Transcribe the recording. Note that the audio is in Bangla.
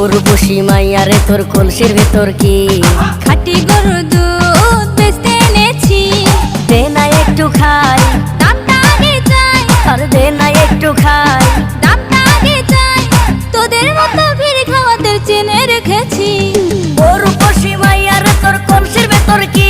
উর্বশী মাইয়ারে তোর কলসির ভেতর কি খাঁটি গরুর দুধ বেচতে এনেছি। দে না একটু খাই, দামটা আগে চাই, আর দে না একটু খাই। দামটা আগে চাই, তোদের মতো ভিড় খাওয়াদের চেনে রেখেছি। উর্বশী মাইয়ারে তোর কলসির ভেতর কি